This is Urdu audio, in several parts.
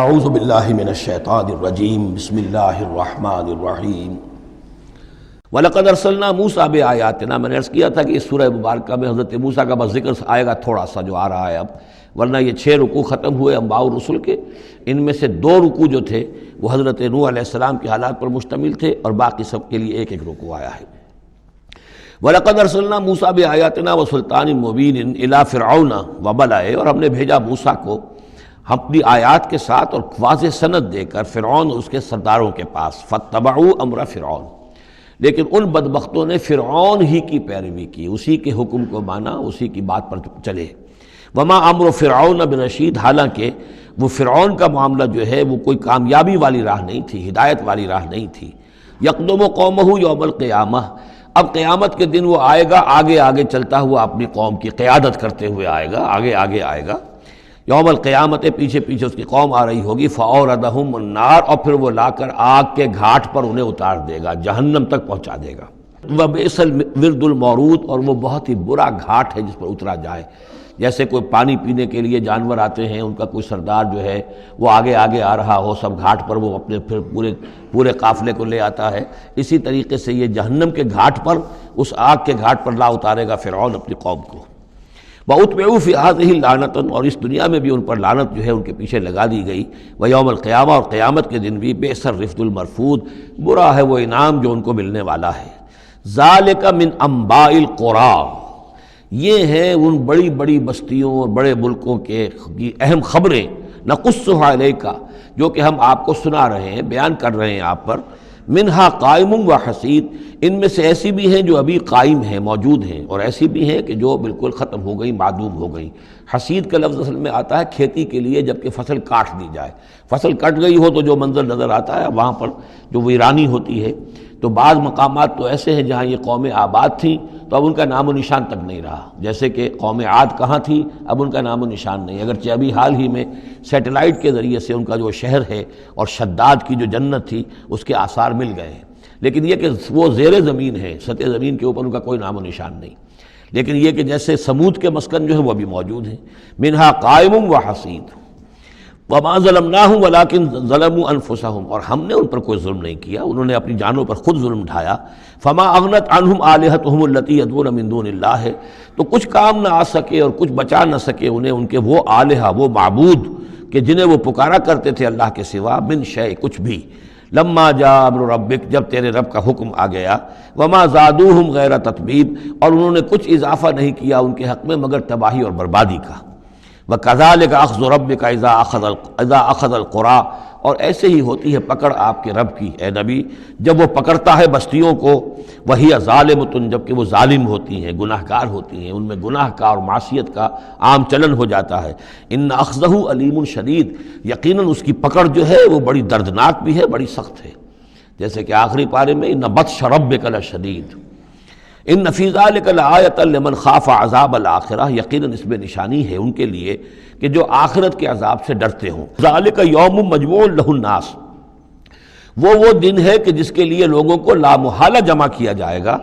اعوذ باللہ من الشیطان الرجیم بسم اللہ الرحمن الرحیم وَلَقَدْ أَرْسَلْنَا مُوسَىٰ بِآيَاتِنَا، میں نے عرض کیا تھا کہ اس سورہ مبارکہ میں حضرت موسیٰ کا بس ذکر آئے گا تھوڑا سا جو آ رہا ہے اب، ورنہ یہ 6 رکوع ختم ہوئے انبیاء و رسل کے، ان میں سے 2 رکوع جو تھے وہ حضرت نوح علیہ السلام کے حالات پر مشتمل تھے اور باقی سب کے لیے ایک ایک رکوع آیا ہے۔ وَلَقَدْ أَرْسَلْنَا مُوسَىٰ بِآيَاتِنَا وَسُلْطَانٍ مُّبِينٍ إِلَىٰ فِرْعَوْنَ وَمَلَئِهِ، اور ہم نے بھیجا موسیٰ کو اپنی آیات کے ساتھ اور واضح سند دے کر فرعون اور اس کے سرداروں کے پاس، فَاتَّبَعُوا أَمْرَ فرعون، لیکن ان بدبختوں نے فرعون ہی کی پیروی کی، اسی کے حکم کو مانا، اسی کی بات پر چلے۔ وما امر فرعون برشید، حالانکہ وہ فرعون کا معاملہ جو ہے وہ کوئی کامیابی والی راہ نہیں تھی، ہدایت والی راہ نہیں تھی۔ یقدم قومہ یوم القیامہ، اب قیامت کے دن وہ آئے گا آگے آگے چلتا ہوا، اپنی قوم کی قیادت کرتے ہوئے آئے گا، آگے آگے آئے گا۔ یوم القیامت، پیچھے پیچھے اس کی قوم آ رہی ہوگی، فَأَوْرَدَهُمُ النَّارَ، اور پھر وہ لا کر آگ کے گھاٹ پر انہیں اتار دے گا، جہنم تک پہنچا دے گا۔ وَبِئْسَ الْوِرْدُ الْمَوْرُودُ، اور وہ بہت ہی برا گھاٹ ہے جس پر اترا جائے۔ جیسے کوئی پانی پینے کے لیے جانور آتے ہیں، ان کا کوئی سردار جو ہے وہ آگے آگے آ رہا ہو، سب گھاٹ پر وہ اپنے پھر پورے قافلے کو لے آتا ہے، اسی طریقے سے یہ جہنم کے گھاٹ پر، اس آگ کے گھاٹ پر لا اتارے گا فرعون اپنی قوم کو۔ وَأُتْبِعُوا فِي هَٰذِهِ لَعْنَةً، اور اس دنیا میں بھی ان پر لعنت جو ہے ان کے پیچھے لگا دی گئی۔ وَيَوْمَ الْقِيَامَةِ، اور قیامت کے دن بھی، بِئْسَ الرِّفْدُ الْمَرْفُودُ، برا ہے وہ انعام جو ان کو ملنے والا ہے۔ ذَلِكَ مِنْ أَنْبَاءِ الْقُرَىٰ، یہ ہیں ان بڑی بڑی بستیوں اور بڑے ملکوں کے اہم خبریں، نَقُصُّهَا عَلَيْكَ، جو کہ ہم آپ کو سنا رہے ہیں، بیان کر رہے ہیں آپ پر۔ منہا قائم و حسید، ان میں سے ایسی بھی ہیں جو ابھی قائم ہیں، موجود ہیں، اور ایسی بھی ہیں کہ جو بالکل ختم ہو گئی، معدوم ہو گئی۔ حسید کا لفظ اصل میں آتا ہے کھیتی کے لیے، جب کہ فصل کاٹ دی جائے، فصل کٹ گئی ہو تو جو منظر نظر آتا ہے وہاں پر جو ویرانی ہوتی ہے۔ تو بعض مقامات تو ایسے ہیں جہاں یہ قومیں آباد تھیں تو اب ان کا نام و نشان تک نہیں رہا، جیسے کہ قوم عاد کہاں تھی، اب ان کا نام و نشان نہیں، اگرچہ ابھی حال ہی میں سیٹلائٹ کے ذریعے سے ان کا جو شہر ہے اور شداد کی جو جنت تھی اس کے آثار مل گئے ہیں، لیکن یہ کہ وہ زیر زمین ہے، سطح زمین کے اوپر ان کا کوئی نام و نشان نہیں۔ لیکن یہ کہ جیسے سمود کے مسکن جو ہے وہ بھی موجود ہیں۔ منہا قائم و حسید، وما ظلمناہم ولکن ظلموا انفسہم، اور ہم نے ان پر کوئی ظلم نہیں کیا، انہوں نے اپنی جانوں پر خود ظلم ڈھایا۔ فما اغنت عنہم آلہتہم التی یدعون من دون اللہ، تو کچھ کام نہ آ سکے اور کچھ بچا نہ سکے انہیں ان کے وہ آلہہ، وہ معبود کہ جنہیں وہ پکارا کرتے تھے اللہ کے سوا، من شیء، کچھ بھی۔ لما جاء امر ربک، جب تیرے رب کا حکم آ گیا۔ وما زادوہم غیر تتبیب، اور انہوں نے کچھ اضافہ نہیں کیا ان کے حق میں مگر تباہی اور بربادی کا۔ وَكَذَلِكَ أَخْذُ رَبِّكَ إِذَا أَخَذَ الْقُرَىٰ، اور ایسے ہی ہوتی ہے پکڑ آپ کے رب کی اے نبی جب وہ پکڑتا ہے بستیوں کو۔ وَهِيَ ظَالِمَةٌ، جب کہ وہ ظالم ہوتی ہیں، گناہ گار ہوتی ہیں، ان میں گناہ کا اور معصیت کا عام چلن ہو جاتا ہے۔ إِنَّ أَخْذَهُ عَلِيمٌ شَدِيدٌ، یقیناً اس کی پکڑ جو ہے وہ بڑی دردناک بھی ہے، بڑی سخت ہے، جیسے کہ آخری پارے میں إِنَّ بَطْشَ رَبِّكَ لَشَدِيدٌ ان فی ذلک لآیۃ لمن خاف عذاب الآخرہ، یقیناً اس میں نشانی ہے ان کے لیے کہ جو آخرت کے عذاب سے ڈرتے ہوں۔ ذالک یوم مجموع لہ الناس، وہ دن ہے کہ جس کے لیے لوگوں کو لامحالہ جمع کیا جائے گا۔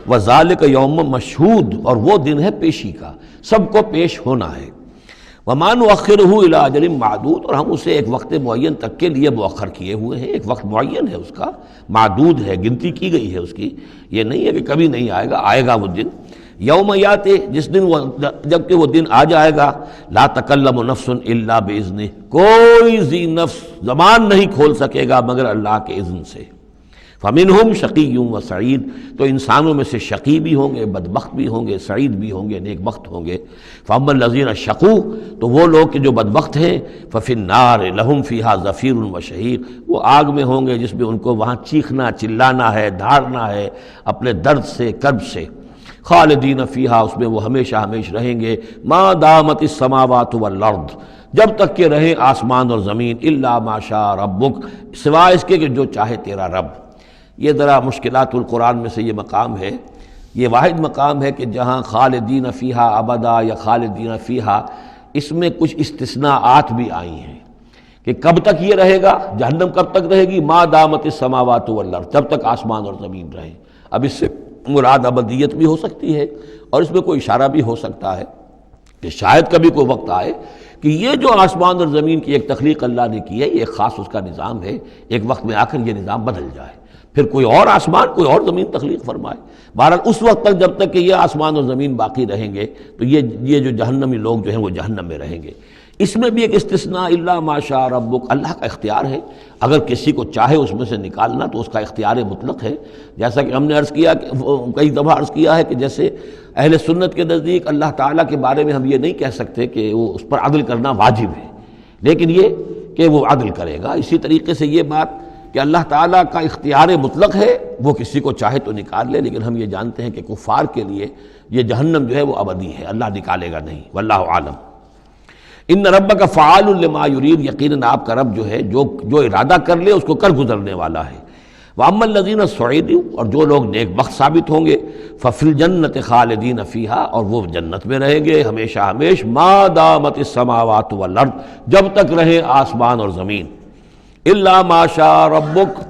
وذالک یوم مشہود، اور وہ دن ہے پیشی کا، سب کو پیش ہونا ہے۔ وما نؤخرہ الی اجل معدود، اور ہم اسے ایک وقت معین تک کے لیے مؤخر کیے ہوئے ہیں، ایک وقت معین ہے اس کا، معدود ہے، گنتی کی گئی ہے اس کی، یہ نہیں ہے کہ کبھی نہیں آئے گا، آئے گا وہ دن۔ یوم یاتی، جس دن وہ، جب کہ وہ دن آ جائے گا، لا تکلم نفس الا باذنہ، کوئی ذی نفس زبان نہیں کھول سکے گا مگر اللہ کے اذن سے۔ فمنہم شقی و سعید، تو انسانوں میں سے شقی بھی ہوں گے، بدبخت بھی ہوں گے، سعید بھی ہوں گے، نیک بخت ہوں گے۔ فاما الذین شقوا، تو وہ لوگ کہ جو بدبخت ہیں، ففی النار لہم فیہا زفیر و شہیق، وہ آگ میں ہوں گے جس میں ان کو وہاں چیخنا، چلانا ہے، دھاڑنا ہے اپنے درد سے، کرب سے۔ خالدین فیہا، اس میں وہ ہمیشہ ہمیش رہیں گے۔ ما دامت السماوات والارض، جب تک کہ رہے آسمان اور زمین، الا ما شاء ربک، سوائے اس کے کہ جو چاہے تیرا رب۔ یہ ذرا مشکلات القرآن میں سے یہ مقام ہے، یہ واحد مقام ہے کہ جہاں خالدین فیہا ابدا یا خالدین فیہا، اس میں کچھ استثناءات بھی آئی ہیں کہ کب تک یہ رہے گا، جہنم کب تک رہے گی، ما دامت السماوات والارض، جب تک آسمان اور زمین رہے۔ اب اس سے مراد ابدیت بھی ہو سکتی ہے، اور اس میں کوئی اشارہ بھی ہو سکتا ہے کہ شاید کبھی کوئی وقت آئے کہ یہ جو آسمان اور زمین کی ایک تخلیق اللہ نے کی ہے، یہ ایک خاص اس کا نظام ہے، ایک وقت میں آ کر یہ نظام بدل جائے، پھر کوئی اور آسمان کوئی اور زمین تخلیق فرمائے۔ بہرحال اس وقت تک جب تک کہ یہ آسمان اور زمین باقی رہیں گے تو یہ جو جہنمی لوگ جو ہیں وہ جہنم میں رہیں گے۔ اس میں بھی ایک استثناء، الا ما شاء ربک، اللہ کا اختیار ہے، اگر کسی کو چاہے اس میں سے نکالنا تو اس کا اختیار مطلق ہے۔ جیسا کہ ہم نے عرض کیا، کئی دفعہ عرض کیا ہے کہ جیسے اہل سنت کے نزدیک اللہ تعالیٰ کے بارے میں ہم یہ نہیں کہہ سکتے کہ وہ اس پر عدل کرنا واجب ہے، لیکن یہ کہ وہ عدل کرے گا۔ اسی طریقے سے یہ بات کہ اللہ تعالیٰ کا اختیار مطلق ہے، وہ کسی کو چاہے تو نکال لے، لیکن ہم یہ جانتے ہیں کہ کفار کے لیے یہ جہنم جو ہے وہ ابدی ہے، اللہ نکالے گا نہیں، واللہ عالم۔ ان ربک فعال لما یرید، یقیناً آپ کا رب جو ہے جو ارادہ کر لے اس کو کر گزرنے والا ہے۔ واما الذین سعدوا، اور جو لوگ نیک بخت ثابت ہوں گے، ففی الجنۃ خالدین فیہا، اور وہ جنت میں رہیں گے ہمیشہ ہمیش، ما دامت السماوات والارض، جب تک رہیں آسمان اور زمین، الا ما شاء ربک،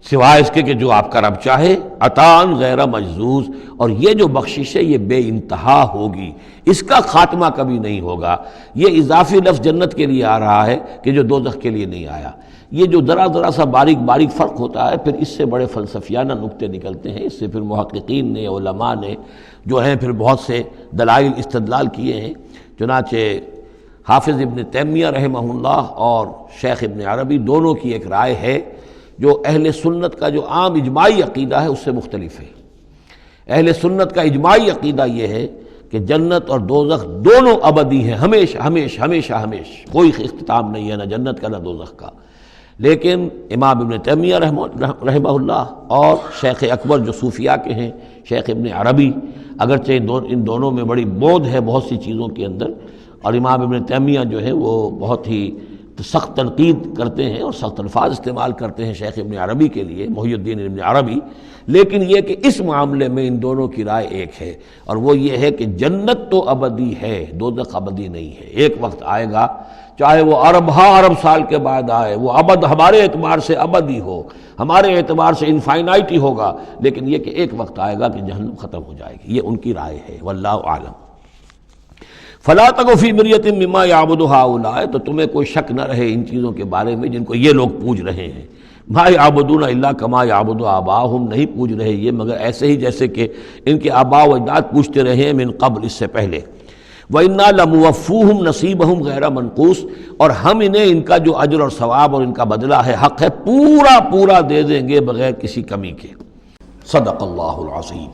سوائے اس کے کہ جو آپ کا رب چاہے، عطان غیر مجزوز، اور یہ جو بخشش ہے یہ بے انتہا ہوگی، اس کا خاتمہ کبھی نہیں ہوگا۔ یہ اضافی لفظ جنت کے لیے آ رہا ہے کہ جو دوزخ کے لیے نہیں آیا۔ یہ جو ذرا سا باریک باریک فرق ہوتا ہے، پھر اس سے بڑے فلسفیانہ نکتے نکلتے ہیں، اس سے پھر محققین نے، علماء نے جو ہیں پھر بہت سے دلائل استدلال کیے ہیں۔ چنانچہ حافظ ابن تیمیہ رحمہ اللہ اور شیخ ابن عربی دونوں کی ایک رائے ہے جو اہل سنت کا جو عام اجماعی عقیدہ ہے اس سے مختلف ہے۔ اہل سنت کا اجماعی عقیدہ یہ ہے کہ جنت اور دوزخ دونوں ابدی ہیں، ہمیشہ ہمیشہ ہمیشہ ہمیشہ، کوئی اختتام نہیں ہے نہ جنت کا نہ دوزخ کا۔ لیکن امام ابن تیمیہ رحمہ اللہ اور شیخ اکبر جو صوفیاء کے ہیں، شیخ ابن عربی، اگرچہ ان دونوں میں بڑی بود ہے بہت سی چیزوں کے اندر، اور امام ابن تیمیہ جو ہے وہ بہت ہی سخت تنقید کرتے ہیں اور سخت الفاظ استعمال کرتے ہیں شیخ ابن عربی کے لیے، محی الدین ابن عربی، لیکن یہ کہ اس معاملے میں ان دونوں کی رائے ایک ہے، اور وہ یہ ہے کہ جنت تو ابدی ہے، دوزخ ابدی نہیں ہے۔ ایک وقت آئے گا، چاہے وہ ارب سال کے بعد آئے، وہ ابد ہمارے اعتبار سے ابدی ہو، ہمارے اعتبار سے انفائنائٹی ہوگا، لیکن یہ کہ ایک وقت آئے گا کہ جہنم ختم ہو جائے گی۔ یہ ان کی رائے ہے، واللہ اعلم۔ فلا تک فی مریۃ مما یعبد ہؤلاء، تو تمہیں کوئی شک نہ رہے ان چیزوں کے بارے میں جن کو یہ لوگ پوج رہے ہیں۔ ما یعبدون الا کما یعبد آباؤہم، نہیں پوج رہے یہ مگر ایسے ہی جیسے کہ ان کے آباء و اجداد پوجتے رہے ہیں من قبل، اس سے پہلے۔ وَإِنَّا لَمُوَفُّوهُمْ نَصِيبَهُمْ غَيْرَ مَنقُوص، اور ہم انہیں ان کا جو اجر اور ثواب اور ان کا بدلہ ہے، حق ہے، پورا دے دیں گے بغیر کسی کمی کے۔ صدق اللہ العظیم۔